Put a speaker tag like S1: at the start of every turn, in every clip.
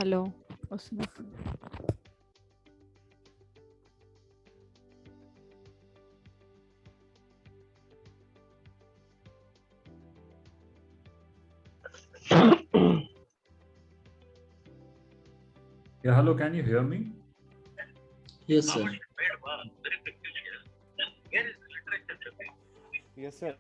S1: Hello వస్తున్నా.
S2: Yeah, hello, can you hear me?
S3: Yes, sir.
S4: Yes, sir.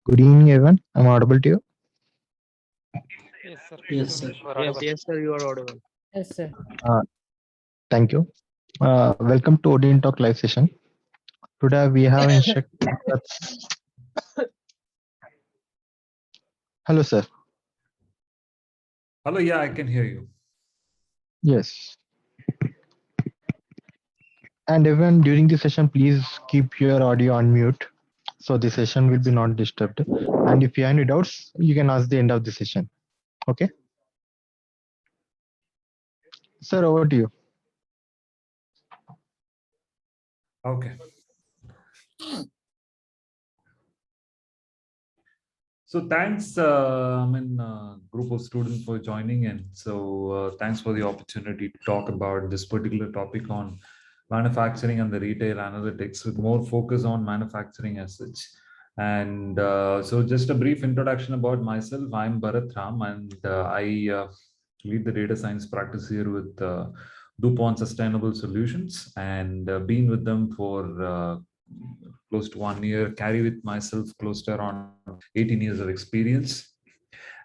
S5: Good evening, everyone. I'm audible to you.
S4: Yes, sir.
S3: Yes, sir.
S4: You are audible.
S3: Yes, sir. You are audible.
S6: Yes, sir.
S5: Thank you. Welcome to Odin Talk live session. Today we have instructed. Hello, sir.
S2: Hello, yeah, I can hear you.
S5: Yes. And everyone during the session, please keep your audio on mute, so the session will be not disturbed. And if you have any doubts, you can ask the end of the session. Okay. Sir, over to you.
S2: Okay. So thanks, group of students for joining in. So thanks for the opportunity to talk about this particular topic on manufacturing and the retail analytics with more focus on manufacturing as such. And so just a brief introduction about myself. I'm Bharat Ram, and I lead the data science practice here with DuPont Sustainable Solutions, and been with them for close to 1 year, carry with myself close to around 18 years of experience,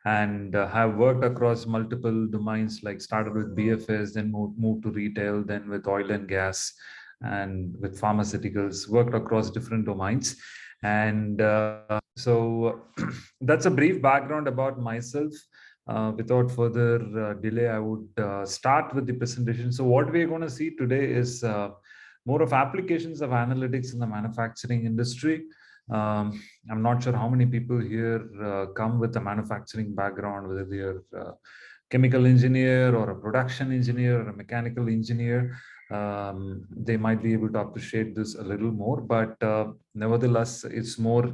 S2: and have worked across multiple domains, like started with BFS, then moved to retail, then with oil and gas, and with pharmaceuticals, worked across different domains. And so that's a brief background about myself. Without further delay, I would start with the presentation. So what we're going to see today is more of applications of analytics in the manufacturing industry. I'm not sure how many people here come with a manufacturing background, whether they're chemical engineer or a production engineer or a mechanical engineer. They might be able to appreciate this a little more, but nevertheless, it's more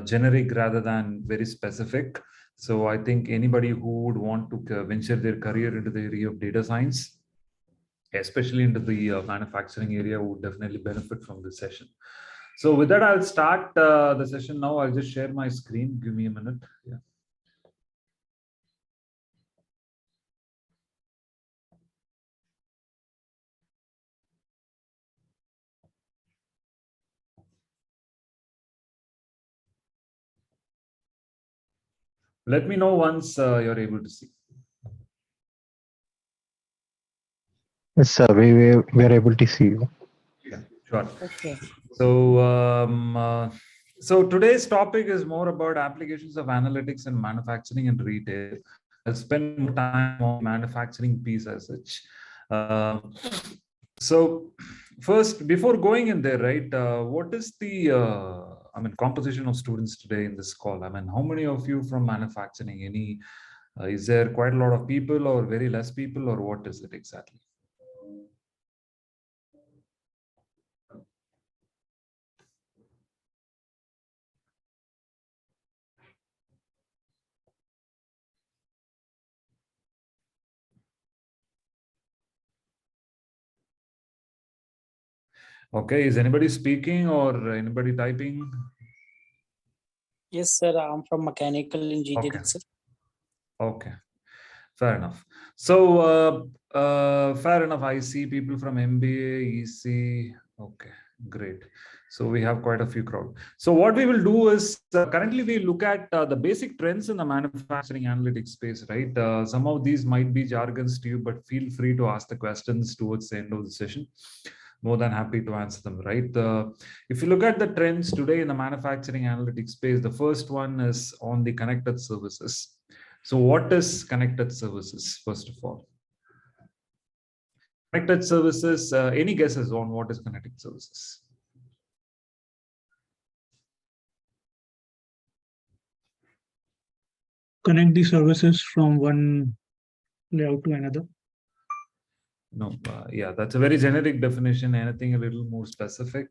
S2: generic rather than very specific. So I think anybody who would want to venture their career into the area of data science, especially into the manufacturing area, would definitely benefit from this session. So with that, I'll start the session now. I'll just share my screen. Give me a minute. Yeah. Let me know once you're able to see.
S5: Yes, sir. We are able to see you.
S2: Yeah, sure.
S3: Okay.
S2: So today's topic is more about applications of analytics in manufacturing and retail. I'll spend more time on manufacturing piece as such. So first, before going in there, right, what is the composition of students today in this call? I mean, how many of you from manufacturing? Any is there quite a lot of people or very less people, or what is it exactly? Okay, is anybody speaking or anybody typing?
S3: Yes, sir. I'm from mechanical engineering,
S2: Okay.
S3: sir.
S2: Okay, fair enough. So fair enough. I see people from MBA, EC. Okay, great. So we have quite a few crowd. So what we will do is currently we look at the basic trends in the manufacturing analytics space, right? Some of these might be jargons to you, but feel free to ask the questions towards the end of the session. More than happy to answer them, right? If you look at the trends today in the manufacturing analytics space, the first one is on the connected services. So what is connected services, first of all? Connected services, any guesses on what is connected services?
S1: Connect the services from one layout to another.
S2: No, yeah, that's a very generic definition. Anything a little more specific?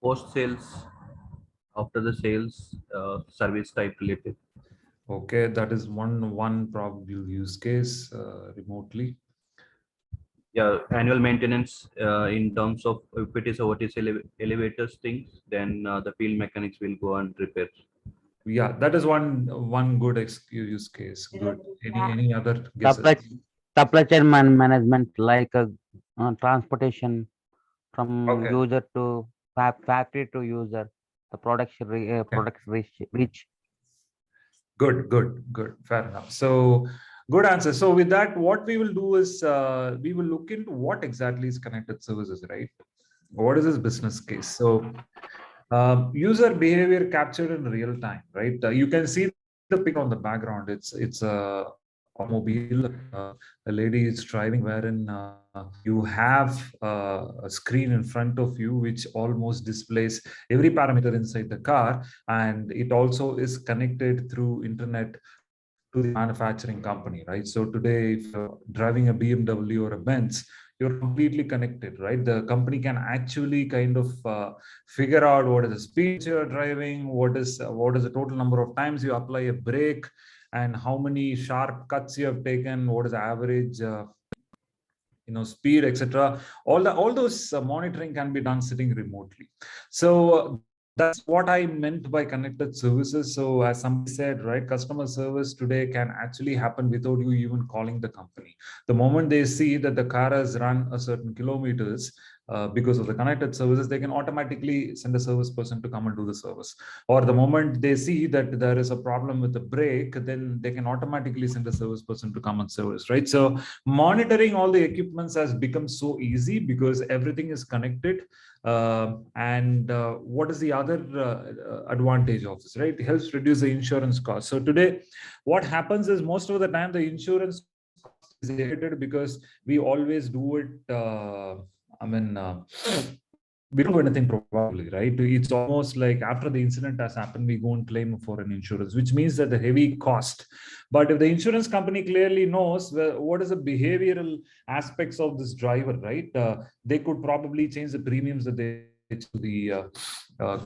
S6: Post sales, after the sales, service type related.
S2: Okay, that is one probable use case remotely.
S6: Yeah, annual maintenance in terms of if it is a what is elevators things, then the field mechanics will go and repair.
S2: Yeah, that is one good use case. Good. Any other guesses?
S7: Supply chain management, like transportation from
S2: Okay.
S7: user to factory to user, the products reach.
S2: Good. Fair enough. So good answer. So with that, what we will do is we will look into what exactly is connected services, right? What is this business case? So user behavior captured in real time, right? You can see the picture on the background. It's a automobile. A lady is driving, wherein you have a screen in front of you which almost displays every parameter inside the car, and it also is connected through internet to the manufacturing company, right? So today, if you're driving a BMW or a Benz, you're completely connected, right? The company can actually kind of figure out what is the speed you're driving, what is the total number of times you apply a brake, and how many sharp cuts you have taken, what is the average speed, etc. All those monitoring can be done sitting remotely. So that's what I meant by connected services. So as somebody said, right, customer service today can actually happen without you even calling the company. The moment they see that the car has run a certain kilometers, because of the connected services, they can automatically send a service person to come and do the service. Or the moment they see that there is a problem with the brake, then they can automatically send a service person to come and service, right? So monitoring all the equipments has become so easy because everything is connected. And what is the other advantage of this, right? It helps reduce the insurance cost. So today, what happens is most of the time the insurance is evaded because we always do it we don't do anything probably, right? It's almost like after the incident has happened, we go and claim for an insurance, which means that the heavy cost. But if the insurance company clearly knows what is the behavioral aspects of this driver, right? They could probably change the premiums that they to the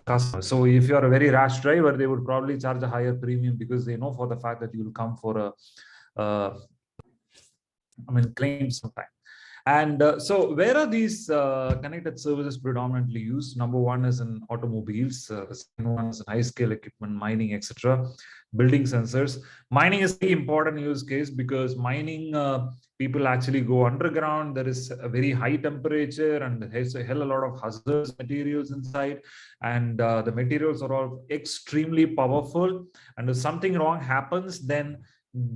S2: customer. So if you're a very rash driver, they would probably charge a higher premium because they know for the fact that you will come for a claim sometime. And so where are these connected services predominantly used? Number one is in automobiles, the second one is in high scale equipment, mining, etc. Building sensors. Mining is the important use case because mining, people actually go underground. There is a very high temperature and there's a hell a lot of hazardous materials inside. And the materials are all extremely powerful. And if something wrong happens, then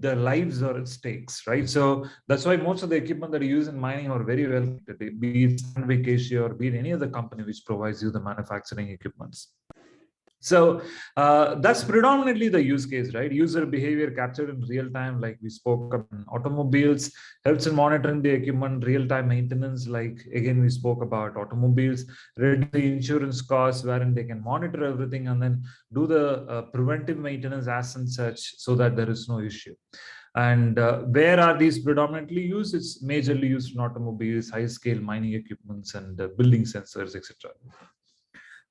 S2: the lives are at stakes, right? So that's why most of the equipment that you use in mining are very well connected, be it Sandvik Asia or be it any other company which provides you the manufacturing equipments. So that's predominantly the use case, right? User behavior captured in real time, like we spoke about in automobiles, helps in monitoring the equipment, real-time maintenance, like again, we spoke about automobiles, reduce the insurance costs, wherein they can monitor everything and then do the preventive maintenance as and such so that there is no issue. And where are these predominantly used? It's majorly used in automobiles, high-scale mining equipments and building sensors, etc.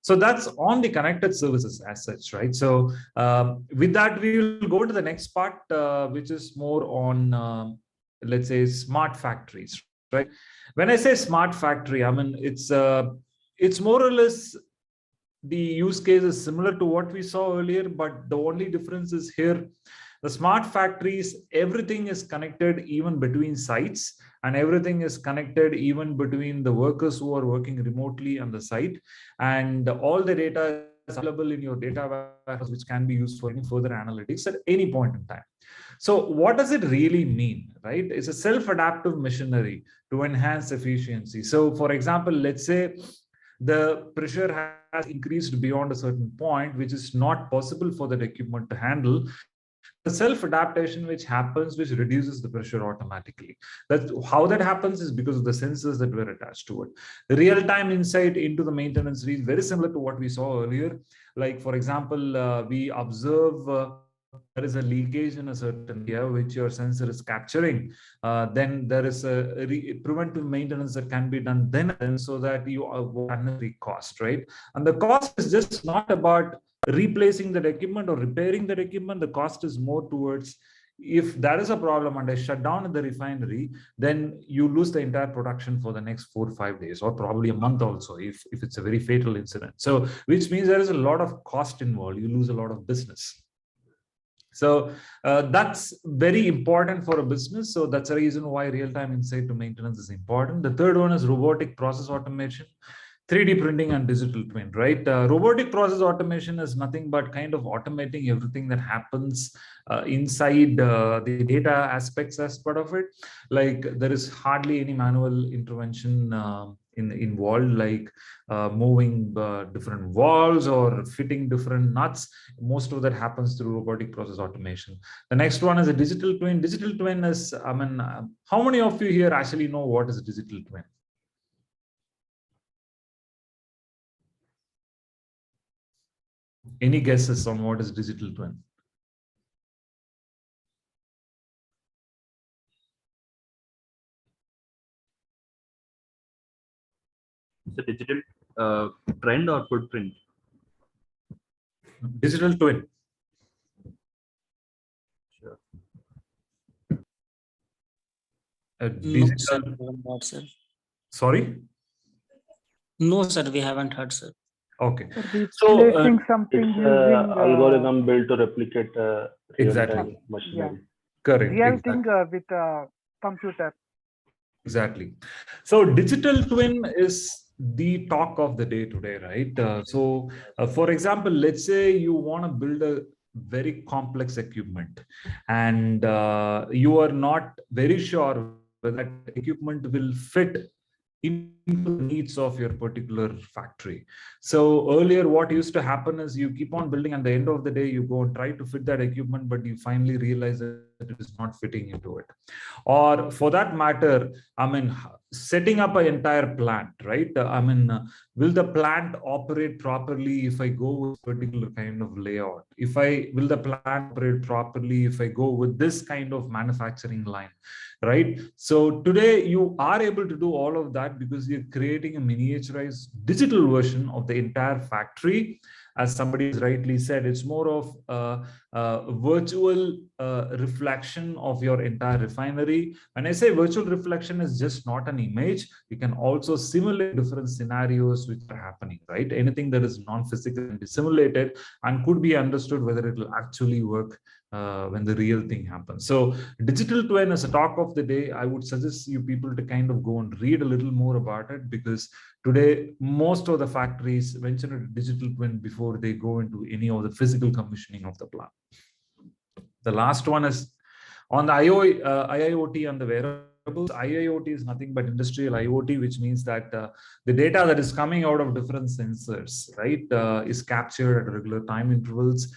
S2: So that's on the connected services as such, right? So with that, we will go to the next part, which is more on, let's say, smart factories, right? When I say smart factory, I mean, it's more or less the use case is similar to what we saw earlier, but the only difference is here, the smart factories, everything is connected even between sites and everything is connected even between the workers who are working remotely on the site. And all the data is available in your data warehouse, which can be used for any further analytics at any point in time. So what does it really mean, right? It's a self-adaptive machinery to enhance efficiency. So for example, let's say the pressure has increased beyond a certain point, which is not possible for that equipment to handle. The self-adaptation which happens, which reduces the pressure automatically. That's how that happens is because of the sensors that were attached to it. The real-time insight into the maintenance is very similar to what we saw earlier. Like, for example, we observe there is a leakage in a certain area which your sensor is capturing. Then there is a preventive maintenance that can be done then so that you avoid unnecessary cost, right? And the cost is just not about replacing that equipment or repairing that equipment. The cost is more towards if there is a problem and I shut down the refinery, then you lose the entire production for the next 4 or 5 days or probably a month also if it's a very fatal incident. So which means there is a lot of cost involved. You lose a lot of business. So that's very important for a business. So that's the reason why real-time insight to maintenance is important. The third one is robotic process automation, 3D printing and digital twin, right? Robotic process automation is nothing but kind of automating everything that happens inside the data aspects as part of it. Like there is hardly any manual intervention involved, like moving different valves or fitting different nuts. Most of that happens through robotic process automation. The next one is a digital twin. Digital twin is, I mean, how many of you here actually know what is a digital twin? Any guesses on what is digital twin?
S6: It's a digital trend or footprint?
S2: Digital twin.
S6: Sure.
S3: No, sir, we haven't heard, sir.
S2: Sorry?
S3: No, sir, we haven't heard, sir.
S2: Okay.
S4: So,
S2: So
S4: something
S8: It's
S4: using
S8: algorithm built to replicate
S2: Exactly.
S8: real-time machinery.
S2: correct.
S4: real
S2: exactly.
S4: thing with computer.
S2: Exactly. So digital twin is the talk of the day today, right? For example, let's say you want to build a very complex equipment and you are not very sure whether that equipment will fit into the needs of your particular factory. So earlier what used to happen is you keep on building, at the end of the day you go and try to fit that equipment, but you finally realize that it is not fitting into it. Or for that matter, I mean, setting up an entire plant, right? Will the plant operate properly if I go with particular kind of layout? Will the plant operate properly if I go with this kind of manufacturing line, right? So today you are able to do all of that because you're creating a miniaturized digital version of the entire factory. As somebody has rightly said, it's more of a virtual reflection of your entire refinery. When I say virtual reflection, is just not an image. You can also simulate different scenarios which are happening, right? Anything that is non-physical can be simulated and could be understood whether it will actually work when the real thing happens. So digital twin is a talk of the day. I would suggest you people to kind of go and read a little more about it, because today most of the factories venture into digital twin before they go into any of the physical commissioning of the plant. The last one is on the IIoT and the wearables. IIoT is nothing but industrial IoT, which means that the data that is coming out of different sensors, right, is captured at regular time intervals.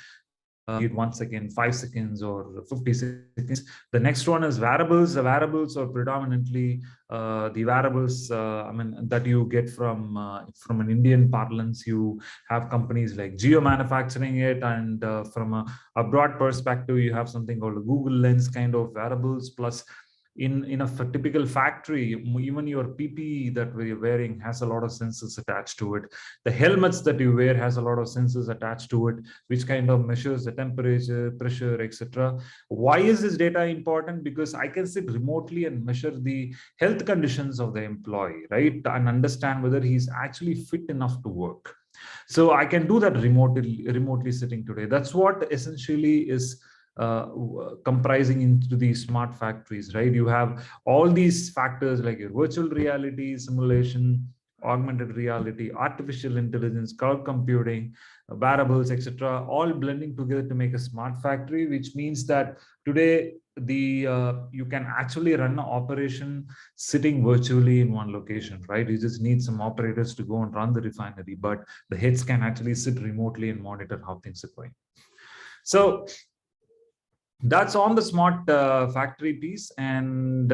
S2: 1 second, 5 seconds, or 50 seconds. The next one is wearables. The wearables are predominantly the wearables that you get from an Indian parlance. You have companies like Geo manufacturing it, and from a broad perspective, you have something called a Google Lens kind of wearables. Plus, in a typical factory, even your PPE that we're wearing has a lot of sensors attached to it. The helmets that you wear has a lot of sensors attached to it, which kind of measures the temperature, pressure, etc. Why is this data important? Because I can sit remotely and measure the health conditions of the employee, right, and understand whether he's actually fit enough to work. So I can do that remotely sitting today. That's what essentially is comprising into these smart factories, right? You have all these factors like your virtual reality, simulation, augmented reality, artificial intelligence, cloud computing, wearables, etc., all blending together to make a smart factory, which means that today you can actually run an operation sitting virtually in one location, right? You just need some operators to go and run the refinery, but the heads can actually sit remotely and monitor how things are going. So that's on the smart factory piece. And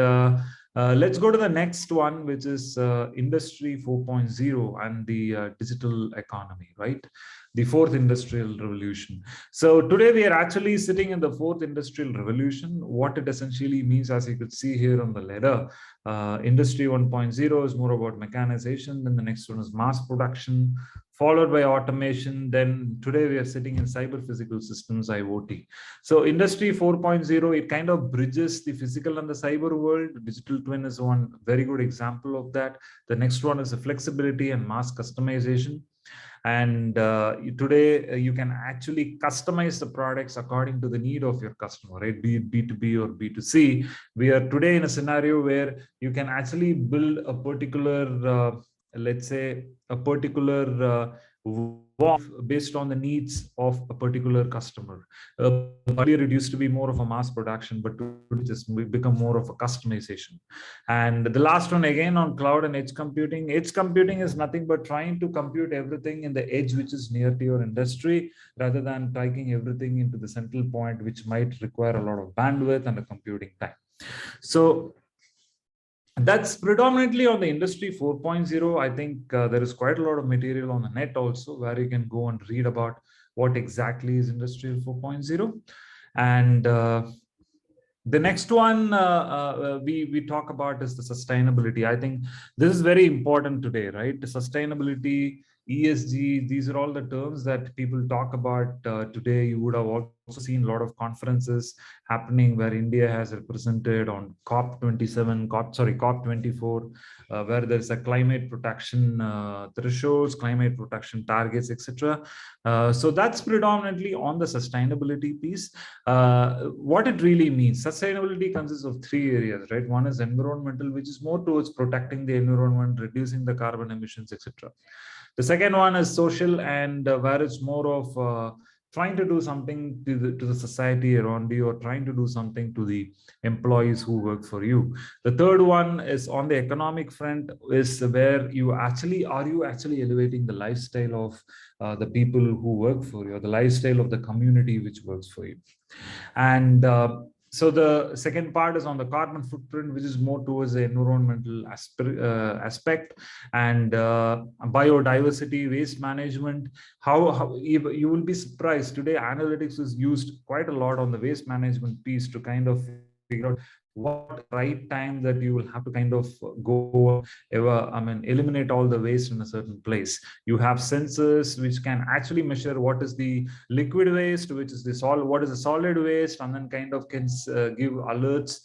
S2: let's go to the next one, which is Industry 4.0 and the digital economy, right? The fourth industrial revolution. So today we are actually sitting in the fourth industrial revolution. What it essentially means, as you could see here on the ladder, Industry 1.0 is more about mechanization. Then the next one is mass production, followed by automation. Then today we are sitting in cyber physical systems, IoT. So Industry 4.0, it kind of bridges the physical and the cyber world. Digital twin is one very good example of that. The next one is the flexibility and mass customization. And today you can actually customize the products according to the need of your customer, right? Be it B2B or B2C. We are today in a scenario where you can actually build a particular, let's say, a particular based on the needs of a particular customer. Earlier it used to be more of a mass production, but it just become more of a customization. And the last one again on cloud and edge computing. Edge computing is nothing but trying to compute everything in the edge which is near to your industry, rather than taking everything into the central point, which might require a lot of bandwidth and a computing time. So that's predominantly on the Industry 4.0. I think there is quite a lot of material on the net also, where you can go and read about what exactly is Industry 4.0. And the next one we talk about is the sustainability. I think this is very important today, right? The sustainability, ESG, these are all the terms that people talk about today. You would have also seen a lot of conferences happening where India has represented on COP24, where there's a climate protection thresholds, climate protection targets, etc. So that's predominantly on the sustainability piece. What it really means, sustainability consists of 3 areas, right? One is environmental, which is more towards protecting the environment, reducing the carbon emissions, etc. The second one is social, and where it's more of trying to do something to the society around you, or trying to do something to the employees who work for you. The third one is on the economic front, is where are you actually elevating the lifestyle of the people who work for you, or the lifestyle of the community which works for you. And So the second part is on the carbon footprint, which is more towards the environmental aspect, and biodiversity, waste management. How you will be surprised today, analytics is used quite a lot on the waste management piece to kind of figure out what right time that you will have to kind of go eliminate all the waste in a certain place. You have sensors which can actually measure what is the liquid waste, which is the what is the solid waste, and then kind of can give alerts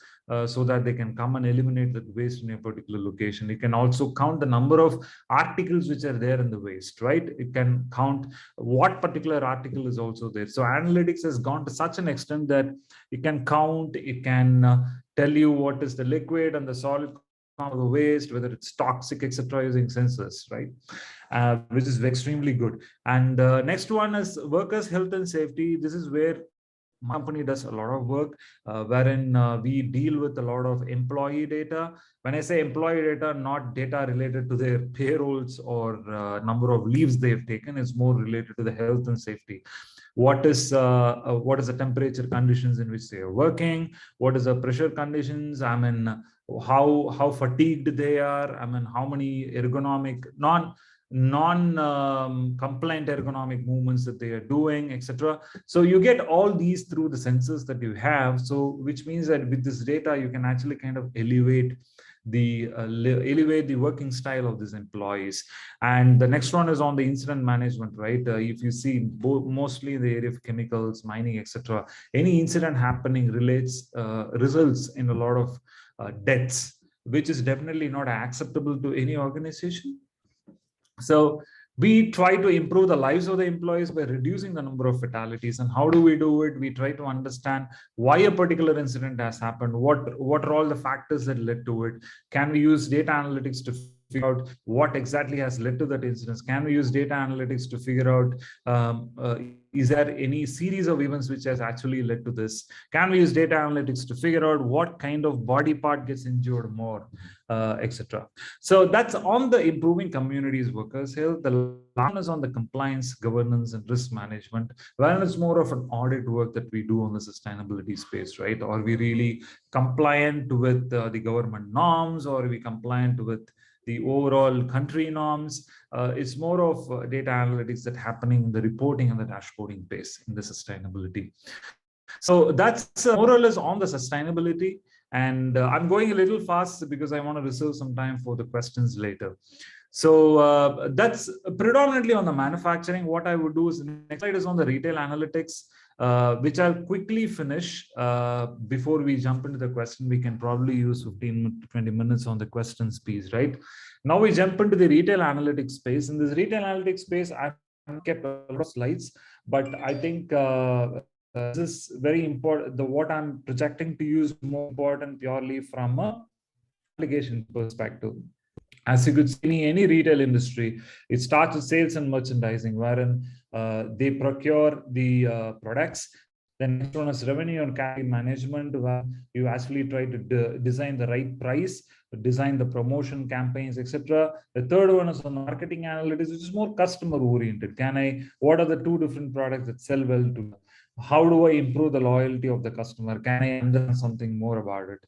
S2: so that they can come and eliminate the waste in a particular location. It can also count the number of articles which are there in the waste, right? It can count what particular article is also there. So analytics has gone to such an extent that it can count, it can tell you what is the liquid and the solid of the waste, whether it's toxic, etc., using sensors, right? Which is extremely good. And next one is workers' health and safety. This is where my company does a lot of work, wherein we deal with a lot of employee data. When I say employee data, not data related to their payrolls or number of leaves they've taken, it's more related to the health and safety. What is the temperature conditions in which they are working? What is the pressure conditions? I mean, how fatigued they are? I mean, how many ergonomic non-compliant ergonomic movements that they are doing, etc. So you get all these through the sensors that you have. So which means that with this data, you can actually kind of elevate the working style of these employees. And the next one is on the incident management, right? If you see mostly in the area of chemicals, mining, etc., any incident happening results in a lot of deaths, which is definitely not acceptable to any organization. So we try to improve the lives of the employees by reducing the number of fatalities. And how do we do it? We try to understand why a particular incident has happened. What are all the factors that led to it? Can we use data analytics to figure out what exactly has led to that incident? Can we use data analytics to figure out is there any series of events which has actually led to this? Can we use data analytics to figure out what kind of body part gets injured more, etc. So that's on the improving communities workers' health. The last one is on the compliance, governance, and risk management, where it's more of an audit work that we do on the sustainability space, right? Are we really compliant with the government norms, or are we compliant with the overall country norms? It's more of data analytics that happening in the reporting and the dashboarding base in the sustainability. So that's more or less on the sustainability. And I'm going a little fast because I want to reserve some time for the questions later. So that's predominantly on the manufacturing. What I would do is the next slide is on the retail analytics, which I'll quickly finish before we jump into the question. We can probably use 15 to 20 minutes on the questions piece, right? Now we jump into the retail analytics space. In this retail analytics space, I've kept a lot of slides, but I think this is very important. What I'm projecting to you is more important purely from an application perspective. As you could see in any retail industry, it starts with sales and merchandising, wherein they procure the products. Then next one is revenue and category management, where you actually try to design the right price, design the promotion campaigns, etc. The third one is on marketing analytics, which is more customer oriented. What are the two different products that sell well to? How do I improve the loyalty of the customer? Can I understand something more about it?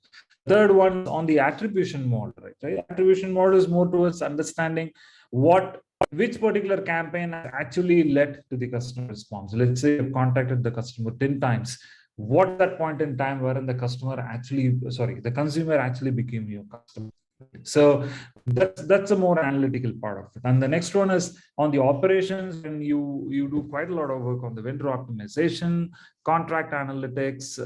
S2: Third one on the attribution model, right? Attribution model is more towards understanding which particular campaign actually led to the customer response. Let's say you've contacted the customer 10 times. What that point in time wherein the consumer actually became your customer. So that's a more analytical part of it. And the next one is on the operations, and you do quite a lot of work on the vendor optimization, contract analytics,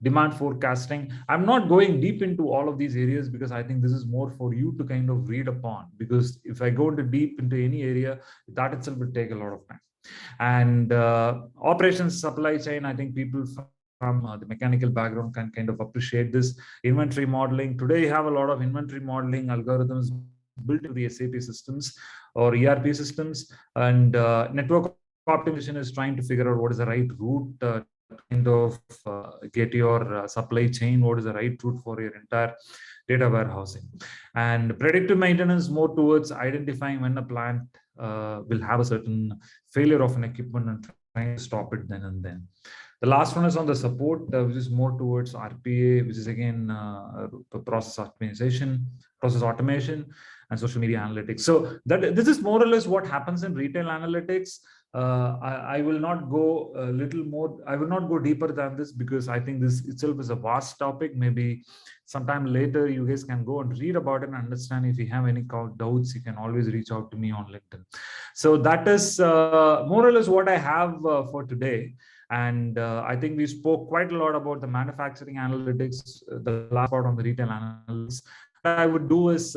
S2: demand forecasting. I'm not going deep into all of these areas because I think this is more for you to kind of read upon, because if I go into deep into any area, that itself will take a lot of time. And operations, supply chain, I think people from the mechanical background can kind of appreciate this. Inventory modeling. Today, you have a lot of inventory modeling algorithms built into the SAP systems or ERP systems, and network optimization is trying to figure out what is the right route kind of get your supply chain, what is the right route for your entire data warehousing. And predictive maintenance more towards identifying when a plant will have a certain failure of an equipment and trying to stop it then and then. The last one is on the support, which is more towards RPA, which is again process automation, and social media analytics. So this is more or less what happens in retail analytics. I will not go a little more. I will not go deeper than this because I think this itself is a vast topic. Maybe sometime later you guys can go and read about it and understand. If you have any doubts, you can always reach out to me on LinkedIn. So that is more or less what I have for today. And I think we spoke quite a lot about the manufacturing analytics, the last part on the retail analytics. What I would do is,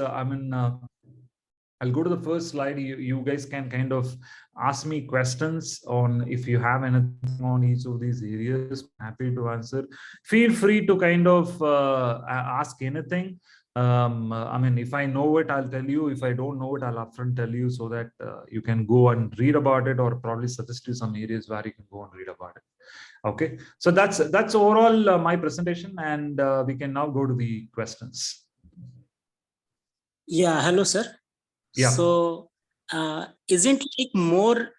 S2: I'll go to the first slide. You guys can kind of ask me questions on if you have anything on each of these areas. I'm happy to answer. Feel free to kind of ask anything. I mean, if I know it, I'll tell you. If I don't know it, I'll upfront tell you so that you can go and read about it, or probably suggest you some areas where you can go and read about it. Okay, so that's overall my presentation, and we can now go to the questions.
S3: Yeah, hello, sir.
S2: Yeah.
S3: So, isn't like more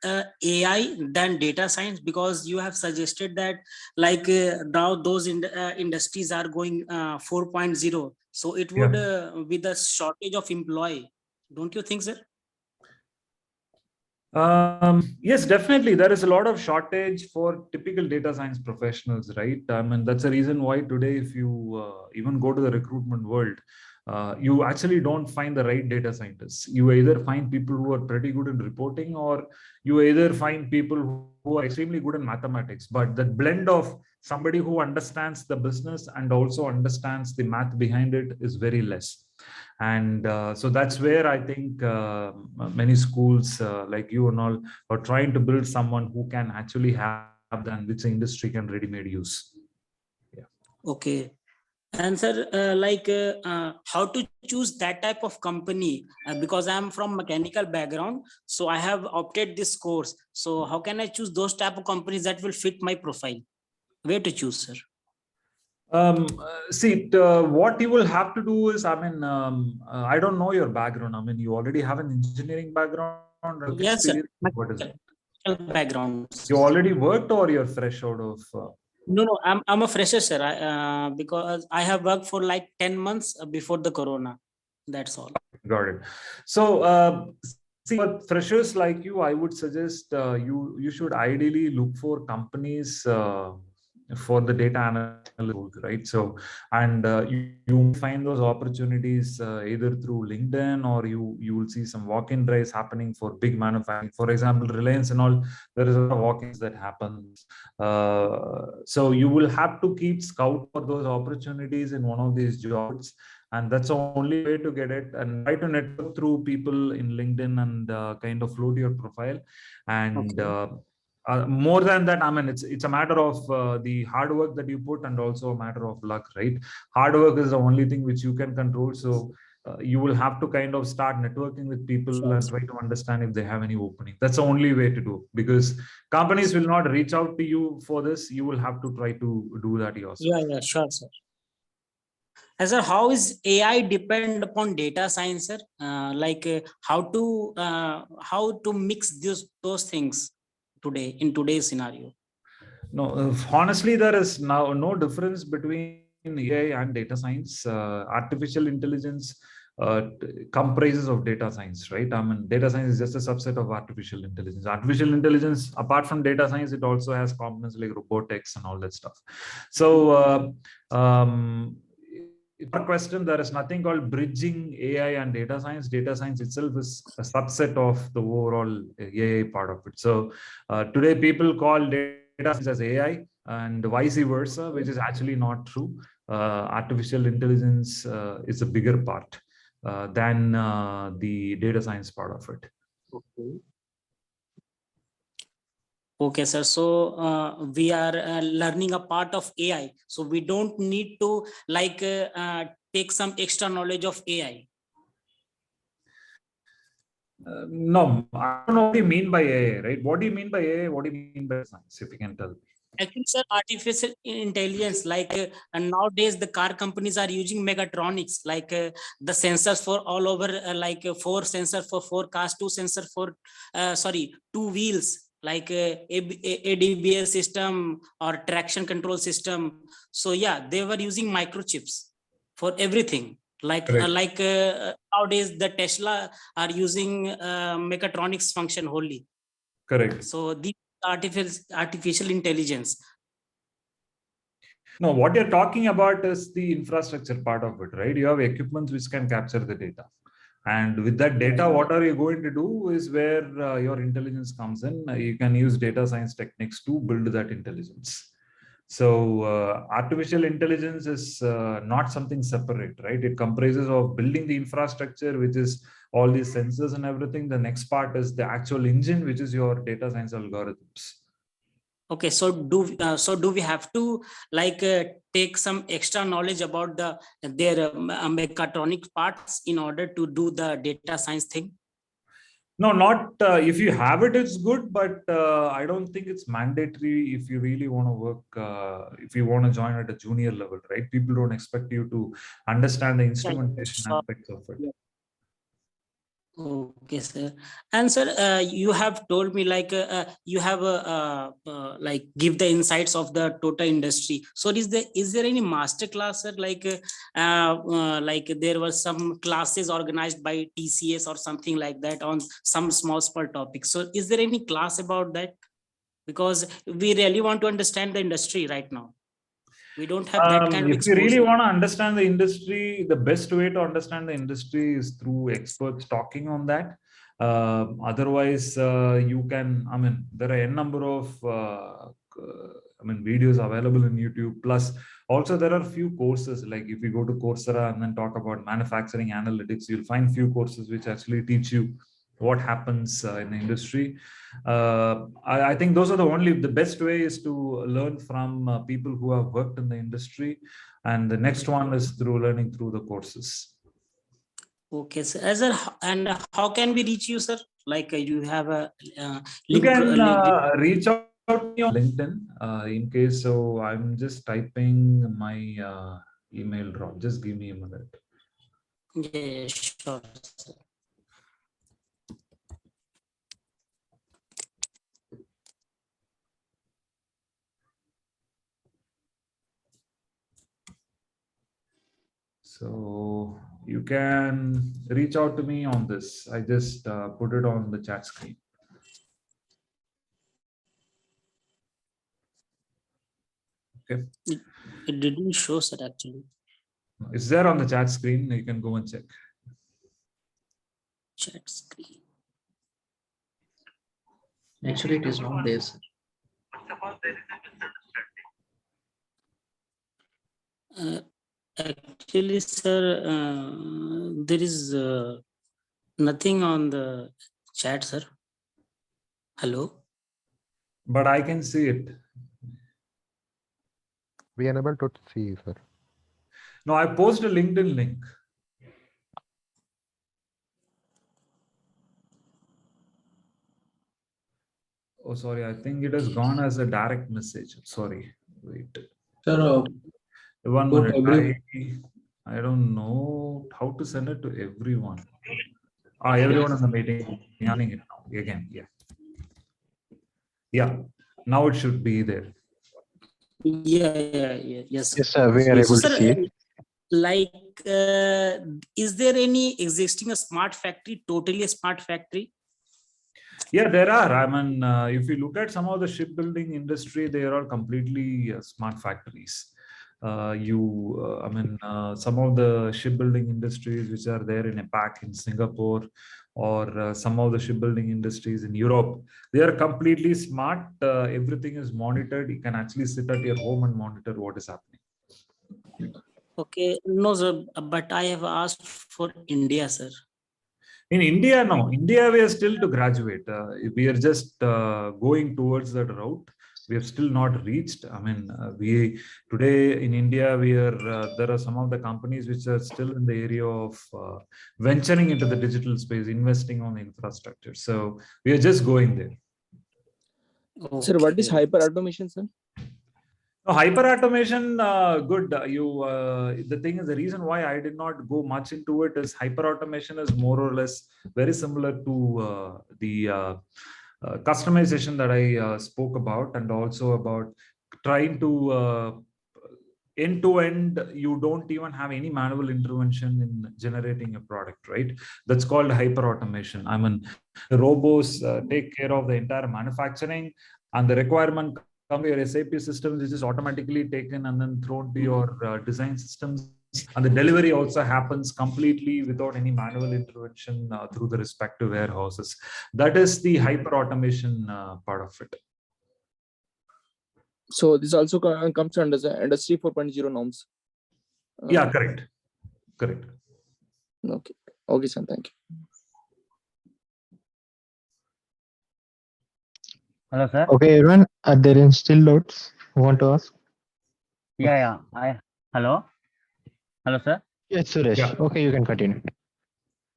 S3: AI than data science? Because you have suggested that like now those industries are going 4.0. So it would with the shortage of employee, don't you think, sir?
S2: Yes, definitely. There is a lot of shortage for typical data science professionals, right? I mean, that's the reason why today, if you even go to the recruitment world, you actually don't find the right data scientists. You either find people who are pretty good in reporting, or you either find people who are extremely good in mathematics. But the blend of somebody who understands the business and also understands the math behind it is very less. And so that's where I think many schools like you and all are trying to build someone who can actually have that, and which the industry can ready-made use. Yeah.
S3: Okay. And sir, how to choose that type of company? Because I'm from mechanical background, so I have opted this course. So how can I choose those type of companies that will fit my profile? Where to choose, sir?
S2: What you will have to do is, I mean, I don't know your background. I mean, you already have an engineering background.
S3: Yes, sir.
S2: What is it?
S3: Background.
S2: You already worked, or you're fresh out of?
S3: No, I'm a fresher, sir. Because I have worked for like 10 months before the corona. That's all.
S2: Got it. So, for freshers like you, I would suggest you should ideally look for companies for the data analysis, right? So, and you find those opportunities either through LinkedIn, or you will see some walk-in drives happening for big manufacturing. For example, Reliance and all, there is a lot of walk-ins that happen. So you will have to keep scout for those opportunities in one of these jobs. And that's the only way to get it, and try to network through people in LinkedIn and kind of float your profile. And okay. More than that, I mean, it's a matter of the hard work that you put, and also a matter of luck, right? Hard work is the only thing which you can control. So you will have to kind of start networking with people and try to understand if they have any opening. That's the only way to do, because companies will not reach out to you for this. You will have to try to do that yourself.
S3: Yeah, sure, sir. As sir, how is AI depend upon data science, sir? How to mix those things today in today's scenario?
S2: No, honestly, there is now no difference between AI and data science. Artificial intelligence comprises of data science, right? I mean, data science is just a subset of artificial intelligence. Artificial intelligence, apart from data science, it also has components like robotics and all that stuff. So, for question, there is nothing called bridging AI and data science. Data science itself is a subset of the overall AI part of it. So today people call data science as AI, and vice versa, which is actually not true. Artificial intelligence is a bigger part than the data science part of it.
S3: Okay. Okay, sir. So we are learning a part of AI. So we don't need to take some extra knowledge of AI.
S2: No, I don't know what you mean by AI, right? What do you mean by AI? What do you mean by science, if you can tell me?
S3: Actually, sir, artificial intelligence, and nowadays the car companies are using mechatronics, the sensors for all over, 4 sensors for 4 cars, 2 sensors for, 2 wheels. like ADBS system or traction control system. So yeah, they were using microchips for everything.
S2: Correct.
S3: Nowadays the Tesla are using mechatronics function wholly.
S2: Correct.
S3: So the artificial intelligence.
S2: No, what you're talking about is the infrastructure part of it, right? You have equipments which can capture the data. And with that data, what are you going to do is where your intelligence comes in. You can use data science techniques to build that intelligence. So artificial intelligence is not something separate, right? It comprises of building the infrastructure, which is all these sensors and everything. The next part is the actual engine, which is your data science algorithms.
S3: Okay, so do we have to take some extra knowledge about their mechatronic parts in order to do the data science thing?
S2: No, not if you have it, it's good, but I don't think it's mandatory if you really want to work, if you want to join at a junior level, right? People don't expect you to understand the instrumentation
S3: sure.
S2: aspects of it.
S3: Okay, sir. And sir, you have told me you have give the insights of the total industry. So is there any master class, sir? There were some classes organized by TCS or something like that on some small topics. So is there any class about that? Because we really want to understand the industry right now. We don't have that kind of
S2: If you really
S3: exposure.
S2: want to understand the industry, the best way to understand the industry is through experts talking on that. Otherwise, you can, there are a number of, videos available in YouTube. Plus, also there are few courses, like if you go to Coursera and then talk about manufacturing analytics, you'll find few courses which actually teach you what happens in the industry. I think those are the best way is to learn from people who have worked in the industry. And the next one is through learning through the courses.
S3: Okay, sir. And how can we reach you, sir? You have a
S2: you
S3: link.
S2: can reach out to me on LinkedIn in case. So I'm just typing my email drop. Just give me a minute.
S3: Yeah, sure, sir.
S2: So you can reach out to me on this. I just put it on the chat screen. Okay.
S3: It didn't show, sir, actually.
S2: It's there on the chat screen. You can go and check.
S3: Chat screen.
S9: Actually, it is not there, sir.
S3: Actually, sir, there is nothing on the chat, sir. Hello?
S2: But I can see it.
S5: We are unable to see, sir.
S2: No, I posted a LinkedIn link. Oh, sorry. I think it has gone as a direct message. Sorry. Wait.
S9: Sir,
S2: 1 minute. I don't know how to send it to everyone. Everyone in the meeting. It now again. Yeah. Yeah. Now it should be there.
S3: Yeah. Yes.
S5: Yes, sir. We are able to see it.
S3: Is there any existing a smart factory, totally a smart factory?
S2: Yeah, there are. If you look at some of the shipbuilding industry, they are all completely smart factories. Some of the shipbuilding industries which are there in APAC in Singapore, or some of the shipbuilding industries in Europe, they are completely smart. Everything is monitored. You can actually sit at your home and monitor what is happening.
S3: Okay, no, sir, but I have asked for India, sir.
S2: In India, no. India, we are still to graduate. We are just going towards that route. We have still not reached. Today in India, there are some of the companies which are still in the area of venturing into the digital space, investing on the infrastructure. So we are just going there.
S10: Okay. Sir, what is hyper automation, sir?
S2: Hyper automation, good. The thing is, the reason why I did not go much into it is hyper automation is more or less very similar to customization that I spoke about, and also about trying to end to end, you don't even have any manual intervention in generating a product, right? That's called hyper automation. I mean, the robots take care of the entire manufacturing, and the requirement comes to your SAP systems, which is automatically taken and then thrown to your design systems. And the delivery also happens completely without any manual intervention through the respective warehouses. That is the hyper automation part of it.
S10: So this also comes under the Industry 4.0 norms.
S2: Yeah, correct. Correct.
S10: Okay. Okay, sir. Thank you.
S7: Hello, sir.
S5: Okay, everyone, are there still doubts you want to ask?
S7: Yeah. Hello. Hello, sir.
S5: Yes, Suresh.
S2: Yeah.
S5: Okay, you can continue.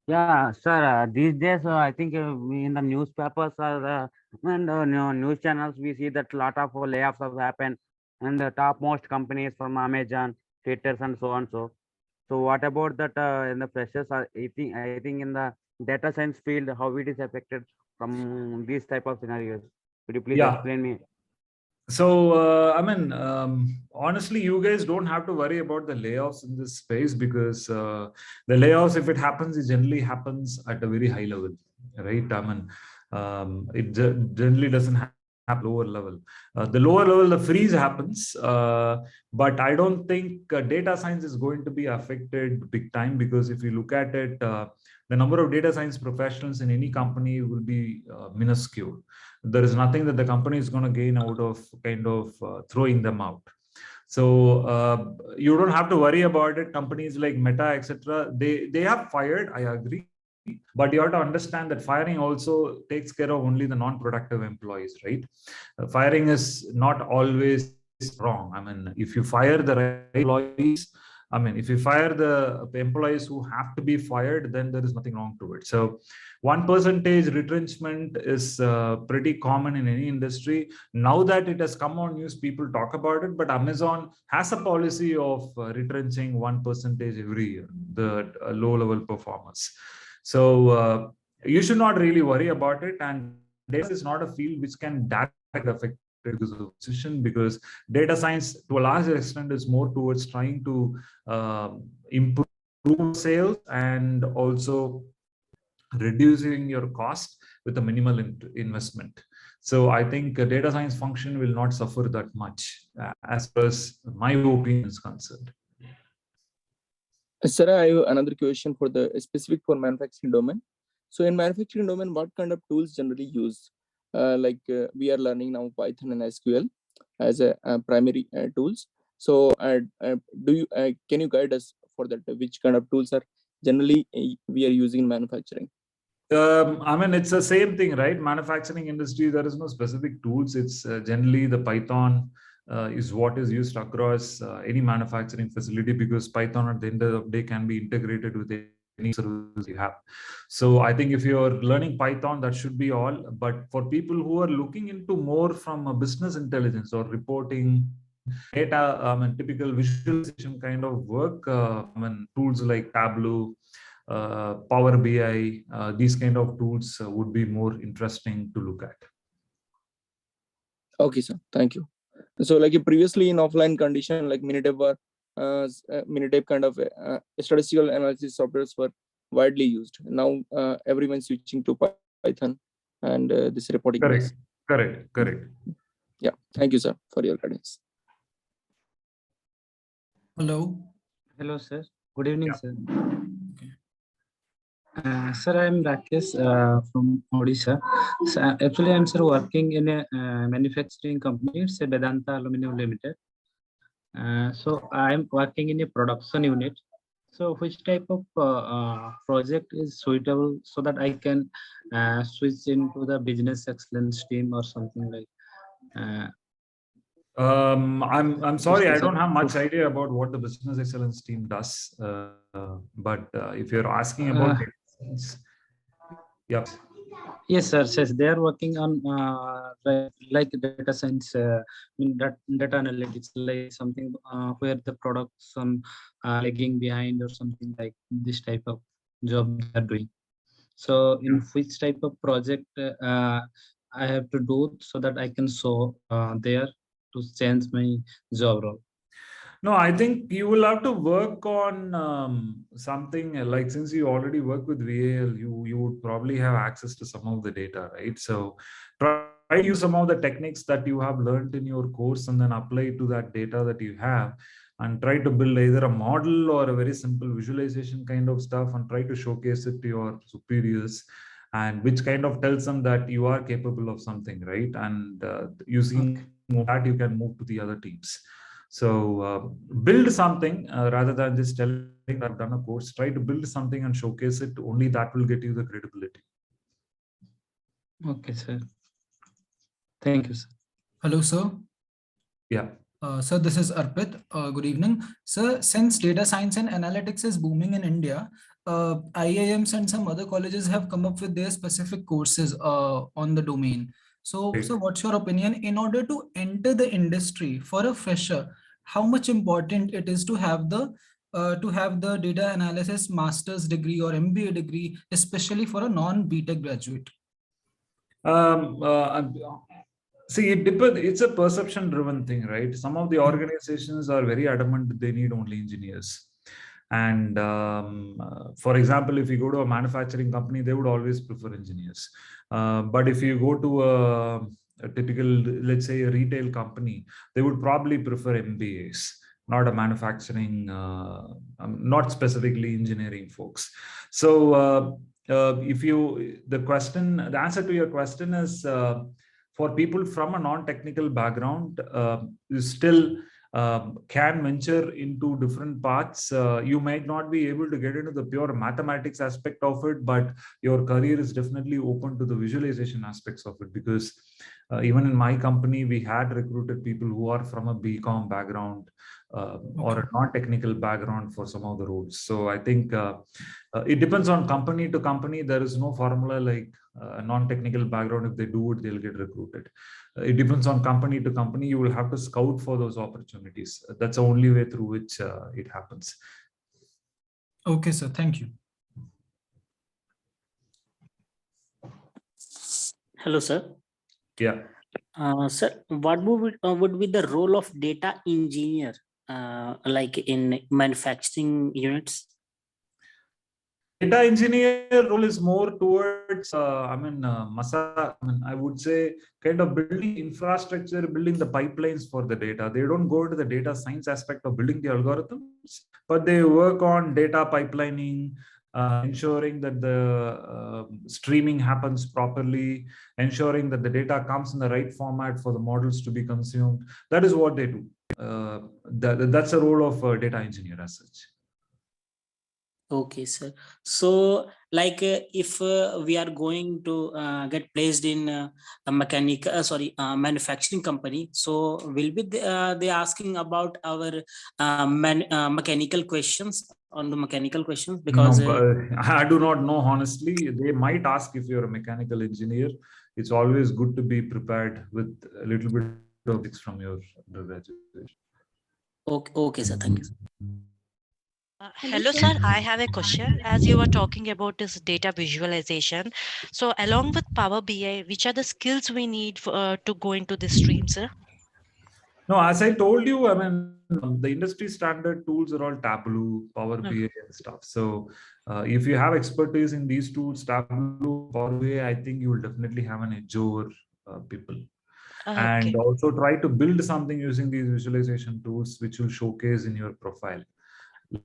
S7: Yeah, sir. These days, I think in the newspapers and news channels, we see that a lot of layoffs have happened, and the topmost companies from Amazon, Twitter, and so on. So what about that in the freshers? I think in the data science field, how it is affected from these type of scenarios? Could you please explain me?
S2: So, honestly, you guys don't have to worry about the layoffs in this space, because the layoffs, if it happens, it generally happens at a very high level, right? It generally doesn't have lower level. The lower level, the freeze happens, but I don't think data science is going to be affected big time, because if you look at it, the number of data science professionals in any company will be minuscule. There is nothing that the company is going to gain out of kind of throwing them out. So you don't have to worry about it. Companies like Meta, etc., they have fired, I agree. But you have to understand that firing also takes care of only the non-productive employees, right? Firing is not always wrong. I mean, if you fire the right employees, if you fire the employees who have to be fired, then there is nothing wrong to it. So 1% retrenchment is pretty common in any industry. Now that it has come on news, people talk about it, but Amazon has a policy of retrenching 1% every year, the low-level performers. So you should not really worry about it. And data is not a field which can directly affect decision, because data science to a large extent is more towards trying to improve sales and also reducing your cost with a minimal investment. So I think a data science function will not suffer that much, as far as my opinion is concerned.
S10: Sir, I have another question for the specific for manufacturing domain. So in manufacturing domain, what kind of tools generally used? We are learning now Python and SQL as a primary tools. So can you guide us for that? Which kind of tools are generally we are using in manufacturing?
S2: It's the same thing, right? Manufacturing industry, there is no specific tools. It's generally the Python is what is used across any manufacturing facility, because Python at the end of the day can be integrated with any service you have. So I think if you're learning Python, that should be all. But for people who are looking into more from a business intelligence or reporting data, typical visualization kind of work, tools like Tableau, Power BI, these kind of tools would be more interesting to look at.
S10: Okay, sir. Thank you. So previously in offline condition, like Minitab kind of statistical analysis softwares were widely used. Now everyone's switching to Python and this reporting.
S2: Correct.
S10: Yeah. Thank you, sir, for your guidance.
S9: Hello.
S11: Hello, sir. Good evening, sir.
S9: Okay.
S11: Sir, I am Rakesh from Odisha. So, actually, I am working in a manufacturing company. It's a Vedanta Aluminum Limited. So I am working in a production unit. So which type of project is suitable so that I can switch into the business excellence team or something like?
S2: I'm sorry, I don't have much idea about what the business excellence team does. But if you're asking about yeah.
S11: Yes, sir. Yes, they are working on like data science, data analytics, like something where the products lagging behind or something like this type of job they are doing. So, in which type of project I have to do so that I can show there to change my job role?
S2: No, I think you will have to work on something like, since you already work with VAL, you would probably have access to some of the data, right? So try to use some of the techniques that you have learned in your course and then apply to that data that you have, and try to build either a model or a very simple visualization kind of stuff and try to showcase it to your superiors, and which kind of tells them that you are capable of something, right? And using that, you can move to the other teams. So build something rather than just telling I've done a course. Try to build something and showcase it. Only that will get you the credibility.
S11: Okay, sir. Thank you, sir.
S12: Hello, sir.
S2: Yeah.
S12: Sir, this is Arpit. Good evening. Sir, since data science and analytics is booming in India, IIMs and some other colleges have come up with their specific courses on the domain. So,
S2: Right.
S12: so what's your opinion in order to enter the industry for a fresher? How much important it is to have the data analysis master's degree or MBA degree, especially for a non-BTech graduate?
S2: See, it depends. It's a perception-driven thing, right? Some of the organizations are very adamant that they need only engineers. And for example, if you go to a manufacturing company, they would always prefer engineers. But if you go to a typical, let's say, a retail company, they would probably prefer MBAs, not a manufacturing, not specifically engineering folks. So the answer to your question is, for people from a non-technical background, you still can venture into different paths. You might not be able to get into the pure mathematics aspect of it, but your career is definitely open to the visualization aspects of it, because even in my company, we had recruited people who are from a BCom background or a non-technical background for some of the roles. So I think it depends on company to company. There is no formula like a non-technical background. If they do it, they'll get recruited. It depends on company to company. You will have to scout for those opportunities. That's the only way through which it happens.
S12: Okay, sir. Thank you.
S3: Hello, sir.
S2: Yeah.
S3: Sir, what would be the role of data engineer, like in manufacturing units?
S2: Data engineer role is more towards, I would say, kind of building infrastructure, building the pipelines for the data. They don't go into the data science aspect of building the algorithms, but they work on data pipelining, ensuring that the streaming happens properly, ensuring that the data comes in the right format for the models to be consumed. That is what they do. That's the role of a data engineer as such.
S3: Okay, sir. So, like, if we are going to get placed in a manufacturing company, so will be they asking about our mechanical questions on the mechanical questions? Because
S2: no, I do not know, honestly. They might ask if you're a mechanical engineer. It's always good to be prepared with a little bit of things from your undergraduate.
S3: Okay, sir. Thank you.
S13: Hello, sir. I have a question. As you were talking about this data visualization, so along with Power BI, which are the skills we need for, to go into this stream, sir?
S2: No, as I told you, I mean, the industry standard tools are all Tableau, Power BI and stuff. So if you have expertise in these tools, Tableau, Power BI, I think you will definitely have an edge over people. And also try to build something using these visualization tools, which will showcase in your profile.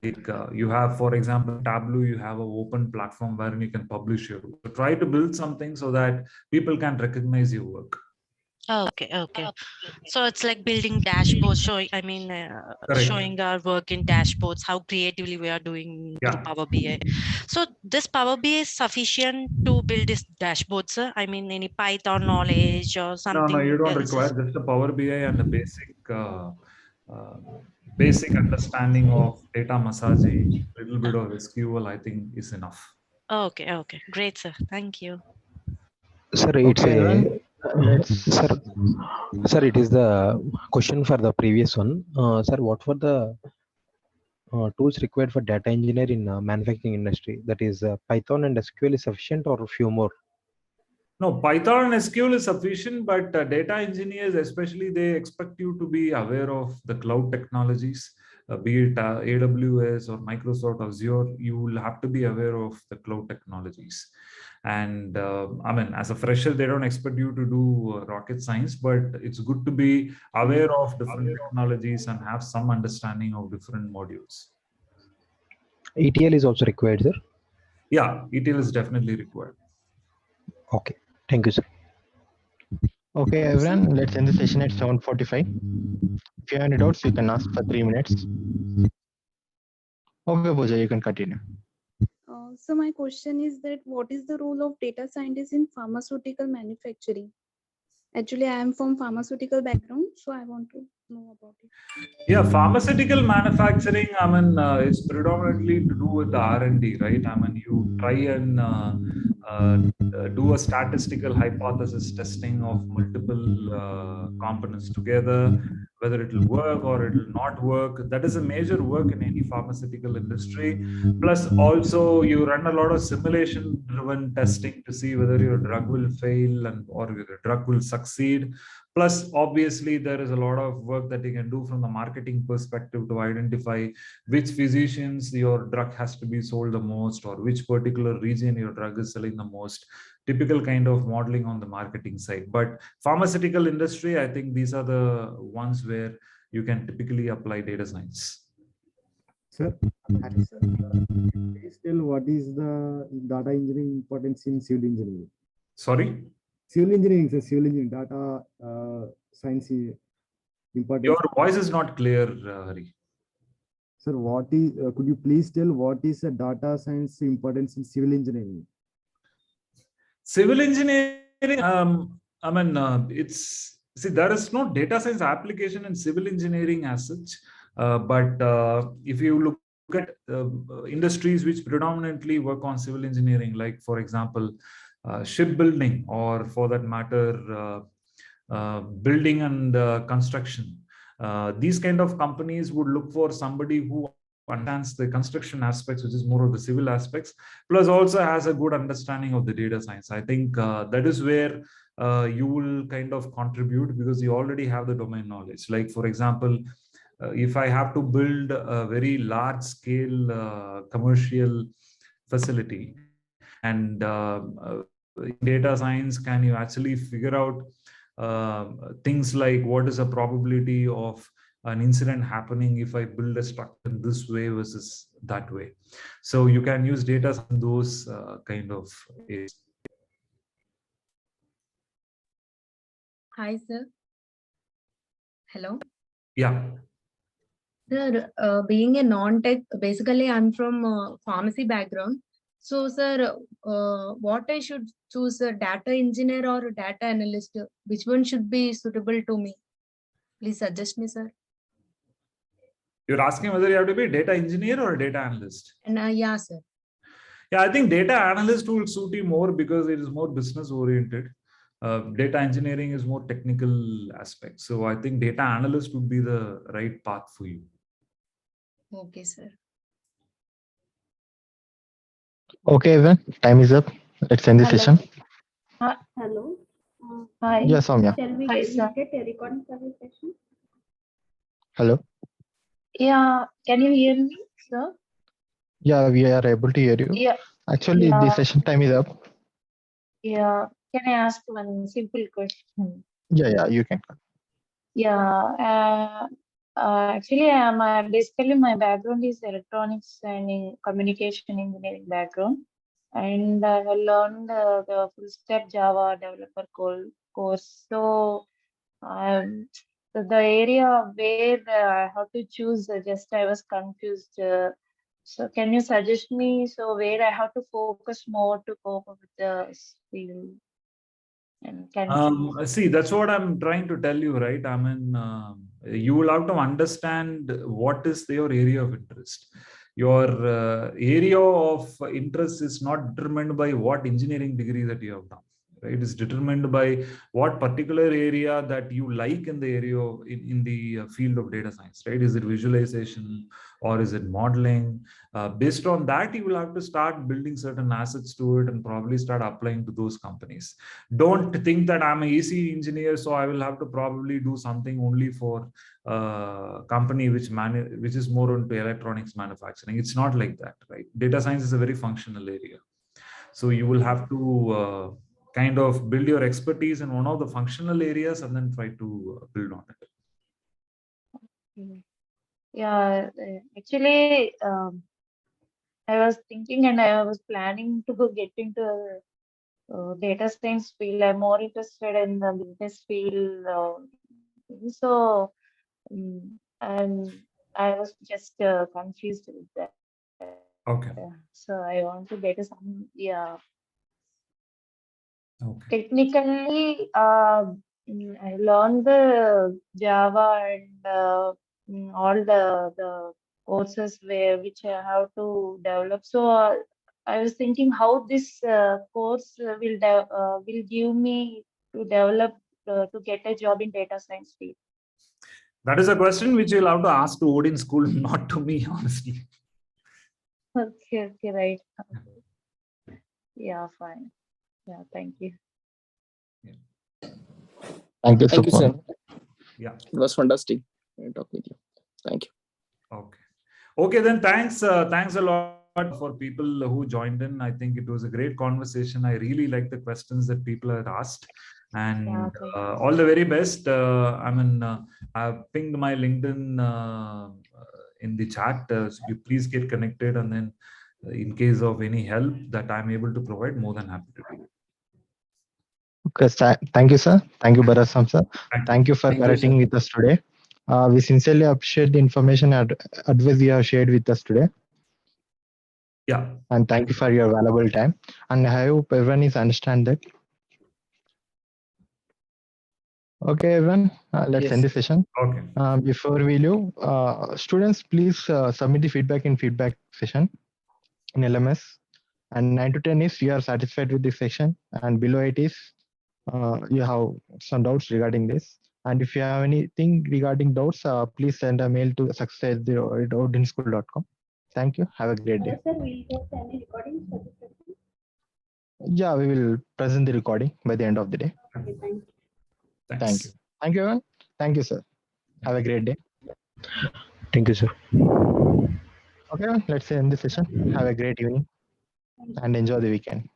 S2: Like you have, for example, Tableau, you have an open platform where you can publish your work. So try to build something so that people can recognize your work.
S13: Okay. So it's like building dashboards, showing our work in dashboards, how creatively we are doing through Power BI. So this Power BI is sufficient to build this dashboard, sir? I mean, any Python knowledge or something?
S2: No, you don't require just a Power BI and a basic understanding of data massaging, a little bit of SQL, I think is enough.
S13: Okay. Great, sir. Thank you.
S14: Sir, it's sir, it is the question for the previous one. Sir, what were the tools required for data engineer in manufacturing industry? That is Python and SQL is sufficient or a few more?
S2: No, Python and SQL is sufficient, but data engineers, especially, they expect you to be aware of the cloud technologies, be it AWS or Microsoft Azure. You will have to be aware of the cloud technologies. And I mean, as a fresher, they don't expect you to do rocket science, but it's good to be aware of different technologies and have some understanding of different modules.
S14: ETL is also required, sir.
S2: Yeah, ETL is definitely required.
S14: Okay, thank you, sir.
S5: Okay, everyone, let's end the session at 7:45. If you have any doubts, you can ask for 3 minutes. Okay, Pooja, you can continue.
S15: So my question is that what is the role of data scientists in pharmaceutical manufacturing? Actually, I am from pharmaceutical background, so I want to know about it.
S2: Yeah, pharmaceutical manufacturing, I mean, it's predominantly to do with the R&D, right? I mean, you try and do a statistical hypothesis testing of multiple components together, whether it will work or it will not work. That is a major work in any pharmaceutical industry. Plus, also, you run a lot of simulation-driven testing to see whether your drug will fail or your drug will succeed. Plus, obviously, there is a lot of work that you can do from the marketing perspective to identify which physicians your drug has to be sold the most, or which particular region your drug is selling the most. Typical kind of modeling on the marketing side. But pharmaceutical industry, I think these are the ones where you can typically apply data science.
S16: Sir, please tell what is the data engineering importance in civil engineering?
S2: Sorry?
S16: Civil engineering, sir, civil engineering, data science importance.
S2: Your voice is not clear, Hari.
S16: Sir, what is, could you please tell what is the data science importance in civil engineering?
S2: Civil engineering, I mean, there is no data science application in civil engineering as such. But if you look at industries which predominantly work on civil engineering, like, for example, shipbuilding, or for that matter, building and construction, these kind of companies would look for somebody who understands the construction aspects, which is more of the civil aspects, plus also has a good understanding of the data science. I think that is where you will kind of contribute, because you already have the domain knowledge. Like, for example, if I have to build a very large scale commercial facility, and in data science, can you actually figure out things like what is the probability of an incident happening if I build a structure this way versus that way? So you can use data in those kind of areas.
S17: Hi, sir. Hello.
S2: Yeah.
S17: Sir, being a non-tech, basically I'm from pharmacy background. So, sir, what I should choose, a data engineer or a data analyst? Which one should be suitable to me? Please suggest me, sir.
S2: You're asking whether you have to be a data engineer or a data analyst?
S17: And yeah, sir.
S2: Yeah, I think data analyst will suit you more because it is more business oriented. Data engineering is more technical aspect. So I think data analyst would be the right path for you.
S17: Okay, sir.
S5: Okay, everyone, time is up. Let's end the session.
S15: Hello. Hi.
S5: Yes, Soumya.
S15: Shall we
S17: Hi, sir.
S15: get a recording for this session?
S5: Hello.
S17: Yeah, can you hear me, sir?
S5: Yeah, we are able to hear you.
S17: Yeah.
S5: Actually, the session time is up.
S17: Yeah. Can I ask one simple question?
S5: Yeah, you can.
S17: Yeah. Actually, basically my background is electronics and in communication engineering background, and I have learned the full stack Java developer course. So, the area where I have to choose, I was confused. So, can you suggest me where I have to focus more to cope with the field? And
S2: See, that's what I'm trying to tell you, right? I mean, you will have to understand what is your area of interest. Your area of interest is not determined by what engineering degree that you have done. right? It's determined by what particular area that you like in the area in the field of data science, right? Is it visualization or is it modeling? Based on that, you will have to start building certain assets to it and probably start applying to those companies. Don't think that I'm an EC engineer, so I will have to probably do something only for company which is more into electronics manufacturing. It's not like that, right? Data science is a very functional area. So you will have to kind of build your expertise in one of the functional areas and then try to build on it.
S17: Yeah, actually, I was thinking and I was planning to get into data science field. I'm more interested in the business field. So, and I was just confused with that.
S2: Okay.
S17: So I want to get some, yeah.
S2: Okay.
S17: Technically, I learned the Java and all the courses which I have to develop. So I was thinking how this course will give me to develop to get a job in data science field.
S2: That is a question which you'll have to ask to Odin School, not to me, honestly.
S17: Okay, right. Yeah, fine. Yeah, thank you.
S5: Thank you,
S10: Thank you, sir.
S2: Yeah.
S10: It was fantastic to talk with you. Thank you.
S2: Okay. Okay, then thanks. Thanks a lot for people who joined in. I think it was a great conversation. I really like the questions that people had asked. And all the very best. I've pinged my LinkedIn in the chat. So you please get connected, and then in case of any help that I'm able to provide, more than happy to do it.
S5: Okay, thank you, sir. Thank you, Bharasam, sir. Thank you for connecting with us today. We sincerely appreciate the information and advice you have shared with us today.
S2: Yeah.
S5: And thank you for your valuable time. And I hope everyone is understand that. Okay, everyone, let's end the session.
S2: Okay.
S5: Before we leave, students, please submit the feedback in feedback session in LMS. And 9 to 10 is you are satisfied with this section, and below it is you have some doubts regarding this. And if you have anything regarding doubts, please send a mail to success@odinschool.com. Thank you. Have a great day.
S15: Sir, will get any recordings for this session?
S5: Yeah, we will present the recording by the end of the day.
S15: Okay, thank you.
S2: Thanks.
S5: Thank you. Thank you, everyone. Thank you, sir. Have a great day.
S14: Thank you, sir.
S5: Okay, let's end the session. Have a great evening and enjoy the weekend.